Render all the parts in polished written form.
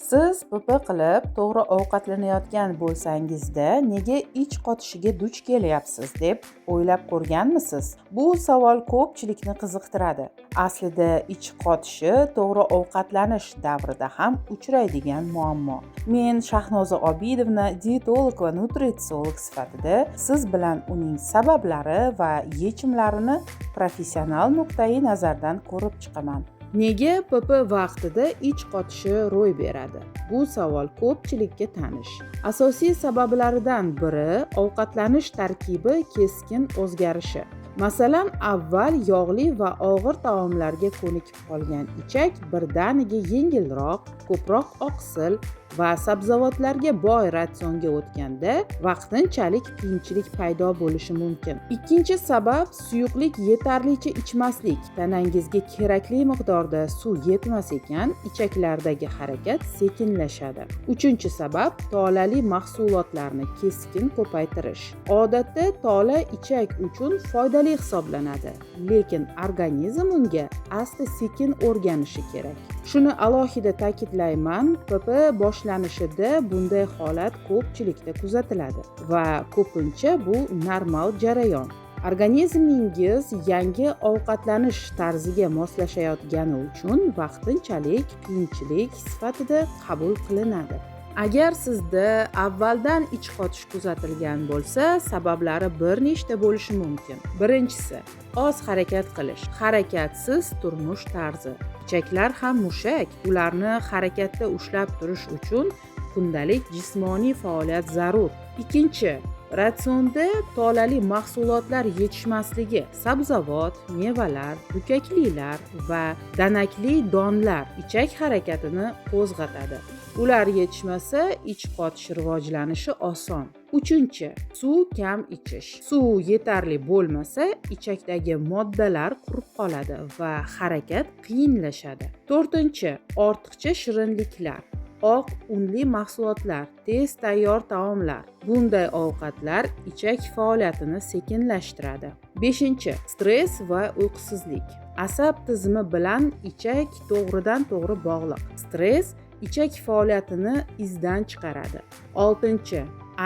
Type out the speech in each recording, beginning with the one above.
Siz PP qilib to'g'ri ovqatlanayotgan bo'lsangizda nega ich qotishiga duch kelyapsiz deb o'ylab ko'rganmisiz? Bu savol ko'pchilikni qiziqtiradi. Aslida ich qotishi to'g'ri ovqatlanish davrida ham uchraydigan muammo. Men Shahnoza Obidovna, dietolog va nutritsiolog sifatida siz bilan uning sabablari va yechimlarini professional nuqtai nazardan ko'rib chiqaman. Nega PP vaqtida ich qotishi ro'y beradi? Bu savol ko'pchilikka tanish. Asosiy sabablaridan biri ovqatlanish tarkibi keskin o'zgarishi. Masalan, avval yog'li va og'ir taomlarga ko'nikib qolgan ichak birdaniga yengilroq, ko'proq oqsil va sabzavotlarga boy ratsionga o'tganda vaqtinchalik qiyinchilik paydo bo'lishi mumkin. Ikkinchi sabab suyuqlik yetarlicha ichmaslik. Tanangizga kerakli miqdorda suv yetmas ekan, ichaklardagi harakat sekinlashadi. Uchinchi sabab tolali mahsulotlarni keskin ko'paytirish. Odatda tola ichak uchun foydali hisoblanadi, lekin organizm unga asta-sekin o'rganishi kerak. Shuni alohida ta'kidlayman, PP boshlanishida bunday holat ko'pchilikda kuzatiladi va ko'pincha bu normal jarayon. Organizmingiz yangi ovqatlanish tarziga moslashayotgani uchun vaqtinchalik qiyinchilik sifatida qabul qilinadi. Agar sizda avvaldan ich qotish kuzatilgan bo'lsa, sabablari bir nechta bo'lishi mumkin. Birinchisi, oz harakat qilish. Harakatsiz turmush tarzi. Ichaklar ham mushak, ularni harakatda ushlab turish uchun kundalik jismoniy faoliyat zarur. Ikkinchi, ratsionda tolali mahsulotlar yetishmasligi, sabzavot, mevalar, dukkaklilar va danakli donlar ichak harakatini qo'zg'atadi. Ular yetishmasa, ich qotish rivojlanishi oson. Uchinchi, suv kam ichish. Suv yetarli bo'lmasa, ichakdagi moddalar qurib qoladi va harakat qiyinlashadi. To'rtinchi, ortiqcha shirinliklar. Oq unli mahsulotlar, tez tayyor taomlar. Bunday ovqatlar ichak faoliyatini sekinlashtiradi. Beshinchi, stress va uyqusizlik. Asab tizimi bilan ichak to'g'ridan-to'g'ri bog'liq. Stress ichak faoliyatini izdan chiqaradi. Oltinchi,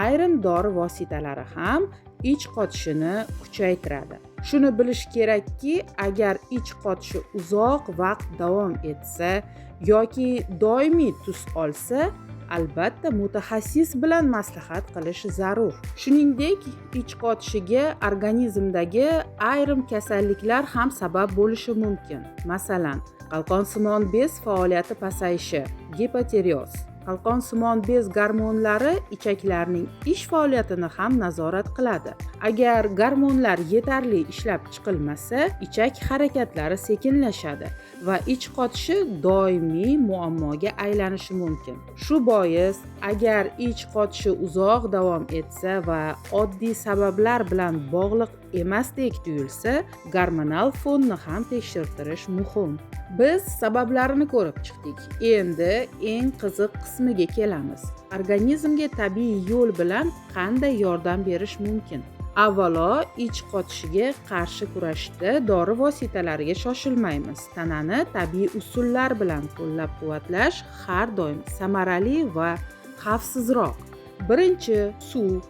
ayrim dori vositalari ham ich qotishini kuchaytiradi. Shuni bilish kerakki, agar ich qotishi uzoq vaqt davom etsa yoki doimiy tus olsa, albatta mutaxassis bilan maslahat qilish zarur. Shuningdek, ich qotishiga organizmdagi ayrim kasalliklar ham sabab bo'lishi mumkin. Masalan, qalqonsimon bez faoliyati pasayishi, gipotireoz. Qalqonsimon bez gormonlari ichaklarning ish faoliyatini ham nazorat qiladi. Agar gormonlar yetarli ishlab chiqilmasa, ichak harakatlari sekinlashadi va ich qotishi doimiy muammoga aylanishi mumkin. Shu bois, agar ich qotishi uzoq davom etsa va oddiy sabablar bilan bog'liq emasdek tuyulsa, gormonal fonni ham tekshirtirish muhim. Biz sabablarini ko'rib chiqdik. Endi eng qiziq qismiga kelamiz. Organizmga tabiiy yo'l bilan qanday yordam berish mumkin? Avvalo, ich qotishiga qarshi kurashishda dori vositalariga shoshilmaymiz. Tanani tabiiy usullar bilan qo'llab-quvvatlash har doim samarali va xavfsizroq. Birinchi, suv.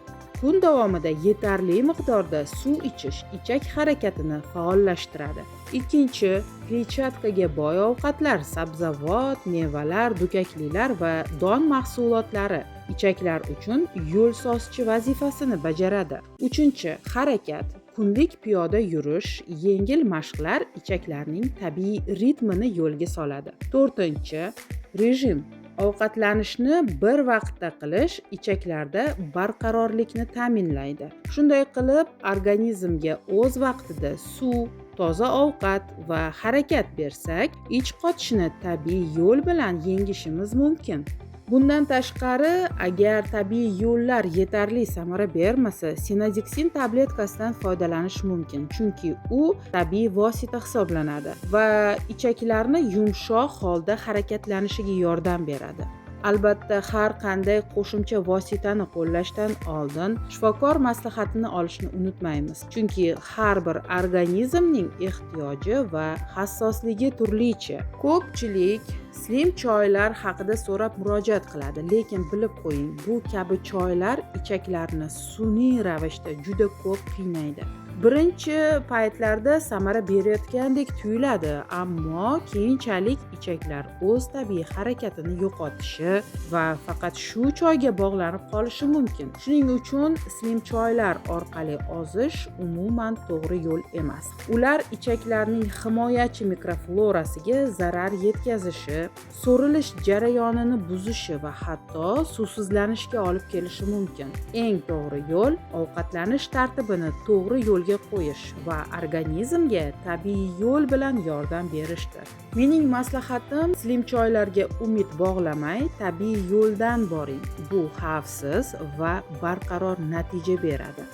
Kun davomida yetarli miqdorda suv ichish ichak harakatini faollashtiradi. Ikkinchi, kletchatkaga boy ovqatlar, sabzavot, mevalar, dukkaklilar va don mahsulotlari ichaklar uchun yo'l sozchi vazifasini bajaradi. Uchinchi, harakat. Kunlik piyoda yurish, yengil mashqlar ichaklarning tabiiy ritmini yo'lga soladi. To'rtinchi, rejim. Ovqatlanishni bir vaqtda qilish ichaklarda barqarorlikni ta'minlaydi. Shunday qilib, organizmga o'z vaqtida suv, toza ovqat va harakat bersak, ich qotishni tabiiy yo'l bilan yengishimiz mumkin. Bundan tashqari, agar tabiiy yo'llar yetarli samara bermasa, sinadeksin tabletkasidan foydalanish mumkin, chunki u tabiiy vosita hisoblanadi va ichaklarni yumshoq holda harakatlanishiga yordam beradi. Albatta, har qanday qo'shimcha vositani qo'llashdan oldin shifokor maslahatini olishni unutmaymiz. Chunki har bir organizmning ehtiyoji va hassosligi turlicha. Ko'pchilik slim choylar haqida so'rab murojaat qiladi, lekin bilib qo'ying, bu kabi choylar ichaklarni sun'iy ravishda juda ko'p qiynaydi. Birinchi paytlarda samara berayotgandek tuyuladi, ammo keyinchalik ichaklar o'z tabiiy harakatini yo'qotishi va faqat shu choyga bog'lanib qolishi mumkin. Shuning uchun slim choylar orqali ozish umuman to'g'ri yo'l emas. Ular ichaklarning himoyachi mikroflorasiga zarar yetkazishi, so'rilish jarayonini buzishi va hatto suvsizlanishga olib kelishi mumkin. Eng to'g'ri yo'l ovqatlanish tartibini to'g'ri yo'lga qo'yish va organizmga tabiiy yo'l bilan yordam berishdir. Mening maslahatim, slim choylarga umid bog'lamay, tabiiy yo'ldan boring. Bu xavfsiz va barqaror natija beradi.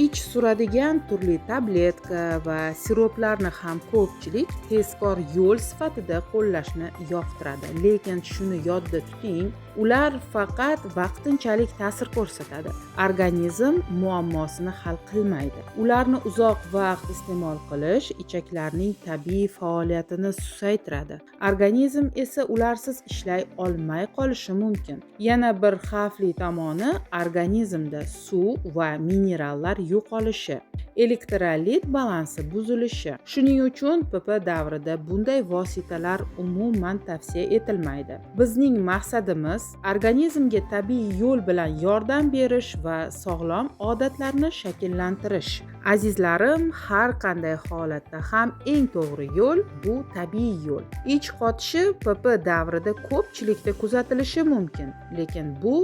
Ich suradigan turli tabletka va siroplarni ham ko'pchilik tezkor yo'l sifatida qo'llashni yoqtiradi. Lekin shuni yodda tuting, ular faqat vaqtinchalik ta'sir ko'rsatadi. Organizm muammosini hal qilmaydi. Ularni uzoq vaqt iste'mol qilish ichaklarning tabiiy faoliyatini susaytiradi. Organizm esa ularsiz ishlay olmay qolishi mumkin. Yana bir xavfli tomoni organizmda suv va minerallar yo'qolishi, elektrolit balansi buzilishi. Shuning uchun PP davrida bunday vositalar umuman tavsiya etilmaydi. Bizning maqsadimiz organizmga tabiiy yo'l bilan yordam berish va sog'lom odatlarni shakllantirish. Azizlarim, har qanday holatda ham eng to'g'ri yo'l bu tabiiy yo'l. Ich qotishi PP davrida ko'pchilikda kuzatilishi mumkin, lekin bu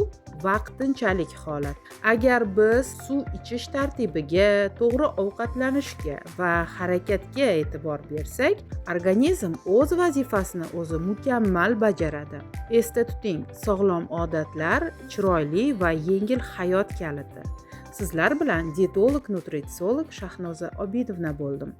vaqtinchalik holat. Agar biz suv ichish tartibiga, to'g'ri ovqatlanishga va harakatga e'tibor bersak, organizm o'z vazifasini o'zi mukammal bajaradi. Esda tuting, sog'lom odatlar chiroyli va yengil hayot kaliti. Sizlar bilan dietolog nutritsiolog Shahnoza Obidovna bo'ldim.